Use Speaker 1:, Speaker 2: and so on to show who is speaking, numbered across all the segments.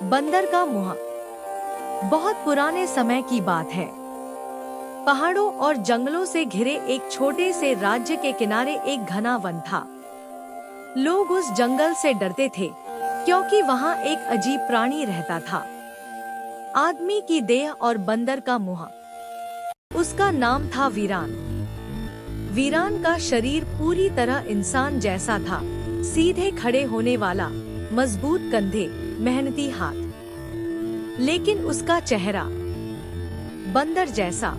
Speaker 1: बंदर का मुंह। बहुत पुराने समय की बात है। पहाड़ों और जंगलों से घिरे एक छोटे से राज्य के किनारे एक घना वन था। लोग उस जंगल से डरते थे क्योंकि वहां एक अजीब प्राणी रहता था, आदमी की देह और बंदर का मुंह। उसका नाम था वीरान। वीरान का शरीर पूरी तरह इंसान जैसा था, सीधे खड़े होने वाला, मजबूत कंधे, मेहनती हाथ। लेकिन उसका चेहरा बंदर जैसा,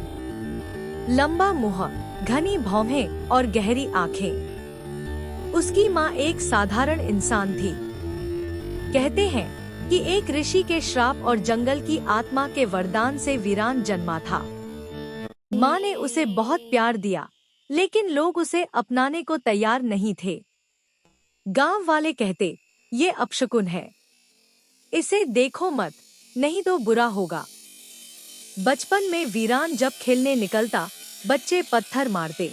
Speaker 1: लंबा मुंह, घनी भौहें और गहरी आंखें। उसकी माँ एक साधारण इंसान थी। कहते हैं कि एक ऋषि के श्राप और जंगल की आत्मा के वरदान से वीरान जन्मा था। माँ ने उसे बहुत प्यार दिया, लेकिन लोग उसे अपनाने को तैयार नहीं थे। गांव वाले कहते, ये अपशकुन है, इसे देखो मत, नहीं तो बुरा होगा। बचपन में वीरान जब खेलने निकलता, बच्चे पत्थर मारते।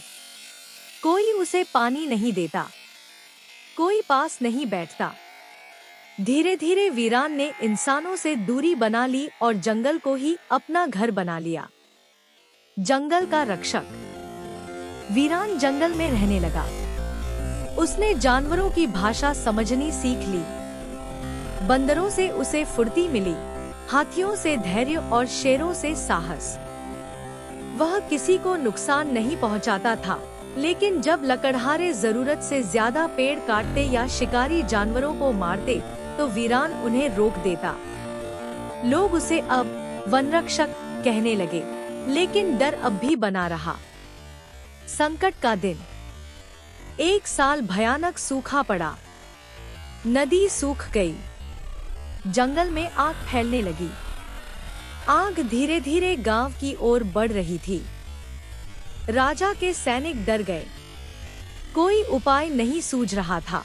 Speaker 1: कोई उसे पानी नहीं देता, कोई पास नहीं बैठता। धीरे धीरे वीरान ने इंसानों से दूरी बना ली और जंगल को ही अपना घर बना लिया। जंगल का रक्षक। वीरान जंगल में रहने लगा। उसने जानवरों की भाषा समझनी सीख ली। बंदरों से उसे फुर्ती मिली, हाथियों से धैर्य और शेरों से साहस। वह किसी को नुकसान नहीं पहुंचाता था, लेकिन जब लकड़हारे जरूरत से ज्यादा पेड़ काटते या शिकारी जानवरों को मारते, तो वीरान उन्हें रोक देता। लोग उसे अब वनरक्षक कहने लगे, लेकिन डर अब भी बना रहा। संकट का दिन। एक साल भयानक सूखा पड़ा। नदी सूख गई। जंगल में आग फैलने लगी। आग धीरे धीरे गांव की ओर बढ़ रही थी। राजा के सैनिक डर गए। कोई उपाय नहीं सूझ रहा था।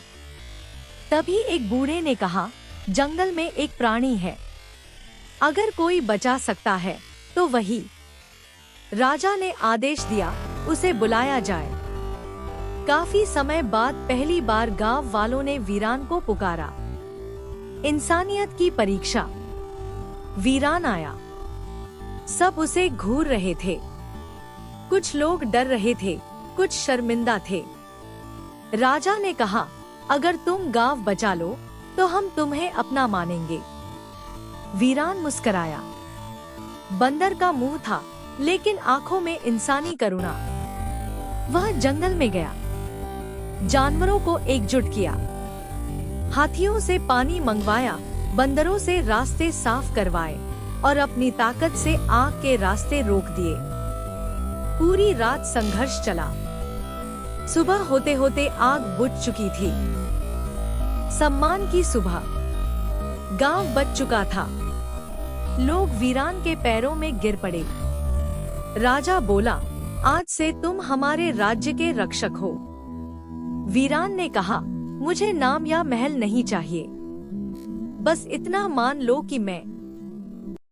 Speaker 1: तभी एक बूढ़े ने कहा, जंगल में एक प्राणी है, अगर कोई बचा सकता है तो वही। राजा ने आदेश दिया, उसे बुलाया जाए। काफी समय बाद पहली बार गांव वालों ने वीरान को पुकारा। इंसानियत की परीक्षा। वीरान आया। सब उसे घूर रहे थे। कुछ लोग डर रहे थे, कुछ शर्मिंदा थे। राजा ने कहा, अगर तुम गांव बचा लो तो हम तुम्हें अपना मानेंगे। वीरान मुस्कुराया। बंदर का मुंह था, लेकिन आंखों में इंसानी करुणा। वह जंगल में गया, जानवरों को एकजुट किया, हाथियों से पानी मंगवाया, बंदरों से रास्ते साफ करवाए और अपनी ताकत से आग के रास्ते रोक दिए। पूरी रात संघर्ष चला। सुबह होते होते आग बुझ चुकी थी। सम्मान की सुबह। गांव बच चुका था। लोग वीरान के पैरों में गिर पड़े। राजा बोला, आज से तुम हमारे राज्य के रक्षक हो। वीरान ने कहा, मुझे नाम या महल नहीं चाहिए, बस इतना मान लो कि मैं